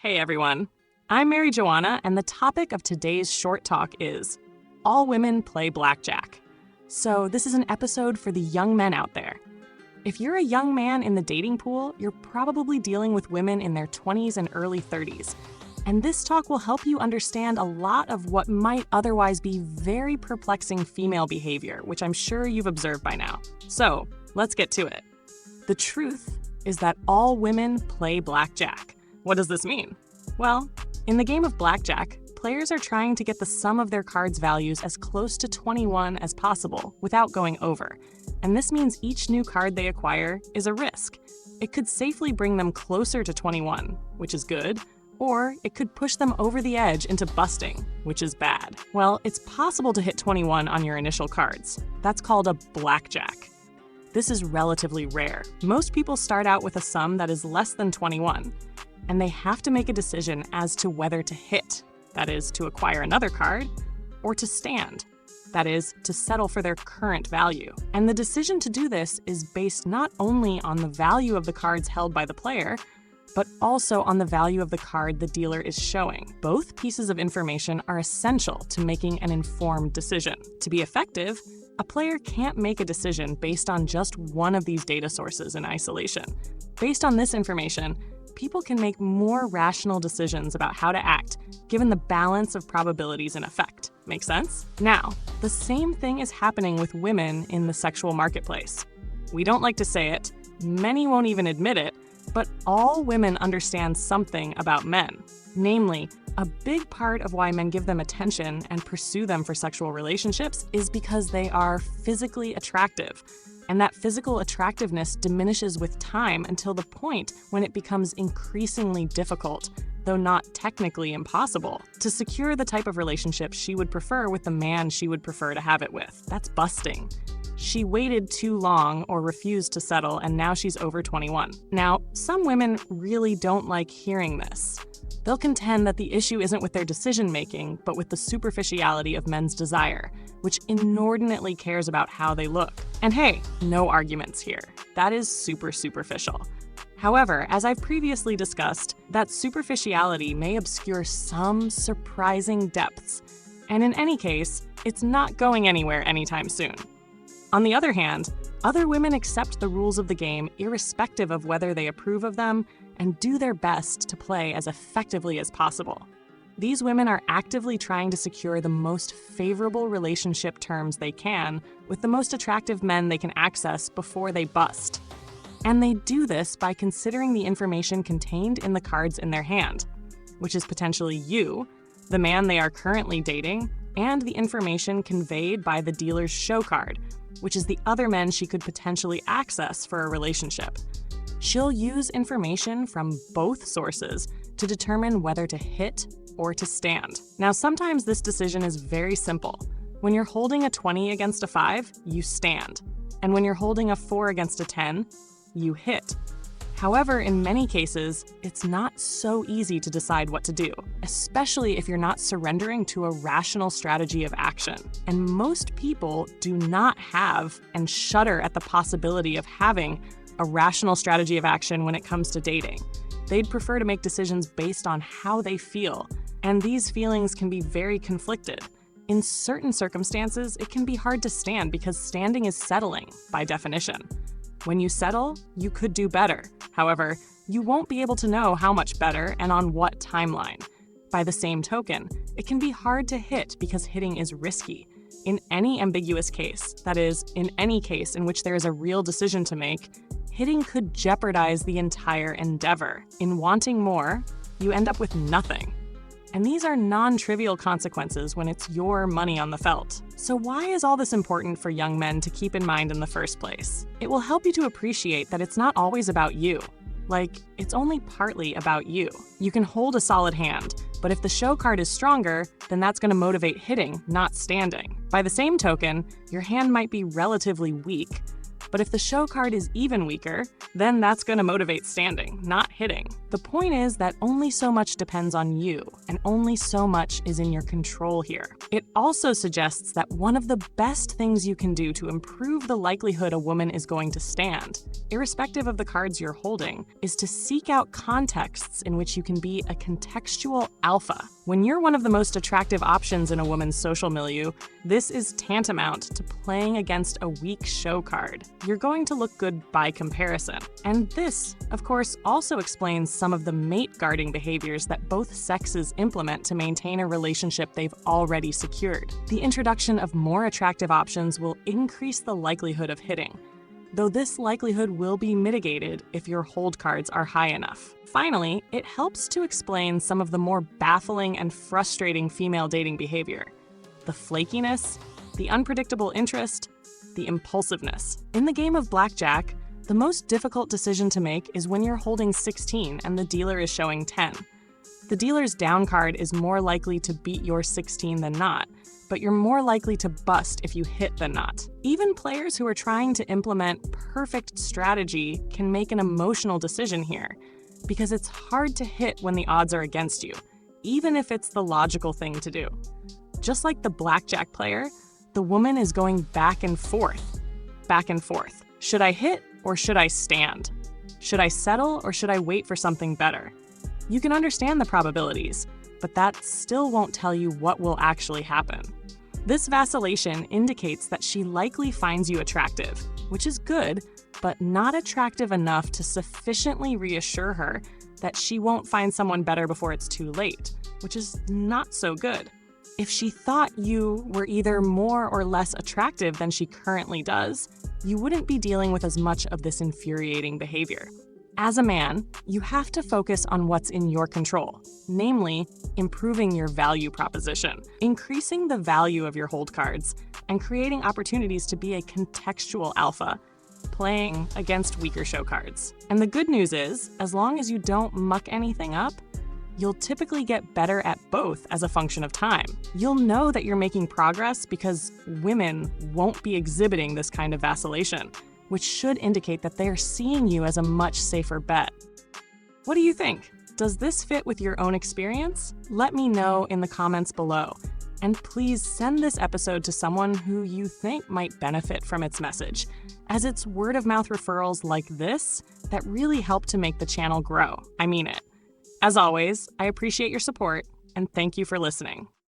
Hey everyone, I'm Mary Joanna, and the topic of today's short talk is all women play blackjack. So this is an episode for the young men out there. If you're a young man in the dating pool, you're probably dealing with women in their 20s and early 30s. And this talk will help you understand a lot of what might otherwise be very perplexing female behavior, which I'm sure you've observed by now. So let's get to it. The truth is that all women play blackjack. What does this mean? Well, in the game of blackjack, players are trying to get the sum of their cards' values as close to 21 as possible without going over. And this means each new card they acquire is a risk. It could safely bring them closer to 21, which is good, or it could push them over the edge into busting, which is bad. Well, it's possible to hit 21 on your initial cards. That's called a blackjack. This is relatively rare. Most people start out with a sum that is less than 21, and they have to make a decision as to whether to hit, that is, to acquire another card, or to stand, that is, to settle for their current value. And the decision to do this is based not only on the value of the cards held by the player, but also on the value of the card the dealer is showing. Both pieces of information are essential to making an informed decision. To be effective, a player can't make a decision based on just one of these data sources in isolation. Based on this information, people can make more rational decisions about how to act, given the balance of probabilities in effect. Make sense? Now, the same thing is happening with women in the sexual marketplace. We don't like to say it, many won't even admit it, but all women understand something about men. Namely, a big part of why men give them attention and pursue them for sexual relationships is because they are physically attractive. And that physical attractiveness diminishes with time until the point when it becomes increasingly difficult, though not technically impossible, to secure the type of relationship she would prefer with the man she would prefer to have it with. That's busting. She waited too long or refused to settle, and now she's over 21. Now, some women really don't like hearing this. They'll contend that the issue isn't with their decision-making, but with the superficiality of men's desire, which inordinately cares about how they look. And hey, no arguments here. That is super superficial. However, as I've previously discussed, that superficiality may obscure some surprising depths. And in any case, it's not going anywhere anytime soon. On the other hand, other women accept the rules of the game irrespective of whether they approve of them and do their best to play as effectively as possible. These women are actively trying to secure the most favorable relationship terms they can with the most attractive men they can access before they bust. And they do this by considering the information contained in the cards in their hand, which is potentially you, the man they are currently dating, and the information conveyed by the dealer's show card, which is the other men she could potentially access for a relationship. She'll use information from both sources to determine whether to hit or to stand. Now, sometimes this decision is very simple. When you're holding a 20 against a 5, you stand. And when you're holding a 4 against a 10, you hit. However, in many cases, it's not so easy to decide what to do, especially if you're not surrendering to a rational strategy of action. And most people do not have and shudder at the possibility of having a rational strategy of action when it comes to dating. They'd prefer to make decisions based on how they feel, and these feelings can be very conflicted. In certain circumstances, it can be hard to stand because standing is settling, by definition. When you settle, you could do better. However, you won't be able to know how much better and on what timeline. By the same token, it can be hard to hit because hitting is risky. In any ambiguous case, that is, in any case in which there is a real decision to make, hitting could jeopardize the entire endeavor. In wanting more, you end up with nothing. And these are non-trivial consequences when it's your money on the felt. So why is all this important for young men to keep in mind in the first place? It will help you to appreciate that it's not always about you. Like, it's only partly about you. You can hold a solid hand, but if the show card is stronger, then that's going to motivate hitting, not standing. By the same token, your hand might be relatively weak, but if the show card is even weaker, then that's going to motivate standing, not hitting. The The point is that only so much depends on you, and only so much is in your control here. It also suggests that one of the best things you can do to improve the likelihood a woman is going to stand, irrespective of the cards you're holding, is to seek out contexts in which you can be a contextual alpha. When you're one of the most attractive options in a woman's social milieu, this is tantamount to playing against a weak show card. You're going to look good by comparison. And this, of course, also explains some of the mate guarding behaviors that both sexes implement to maintain a relationship they've already secured. The introduction of more attractive options will increase the likelihood of hitting, though this likelihood will be mitigated if your hold cards are high enough. Finally, it helps to explain some of the more baffling and frustrating female dating behavior: the flakiness, the unpredictable interest, the impulsiveness. In the game of Blackjack, the most difficult decision to make is when you're holding 16 and the dealer is showing 10. The dealer's down card is more likely to beat your 16 than not, but you're more likely to bust if you hit than not. Even players who are trying to implement perfect strategy can make an emotional decision here, because it's hard to hit when the odds are against you, even if it's the logical thing to do. Just like the Blackjack player, the woman is going back and forth. Back and forth. Should I hit or should I stand? Should I settle or should I wait for something better? You can understand the probabilities, but that still won't tell you what will actually happen. This vacillation indicates that she likely finds you attractive, which is good, but not attractive enough to sufficiently reassure her that she won't find someone better before it's too late, which is not so good. If she thought you were either more or less attractive than she currently does, you wouldn't be dealing with as much of this infuriating behavior. As a man, you have to focus on what's in your control, namely, improving your value proposition, increasing the value of your hold cards, and creating opportunities to be a contextual alpha, playing against weaker show cards. And the good news is, as long as you don't muck anything up, you'll typically get better at both as a function of time. You'll know that you're making progress because women won't be exhibiting this kind of vacillation, which should indicate that they're seeing you as a much safer bet. What do you think? Does this fit with your own experience? Let me know in the comments below. And please send this episode to someone who you think might benefit from its message, as it's word-of-mouth referrals like this that really help to make the channel grow. I mean it. As always, I appreciate your support, and thank you for listening.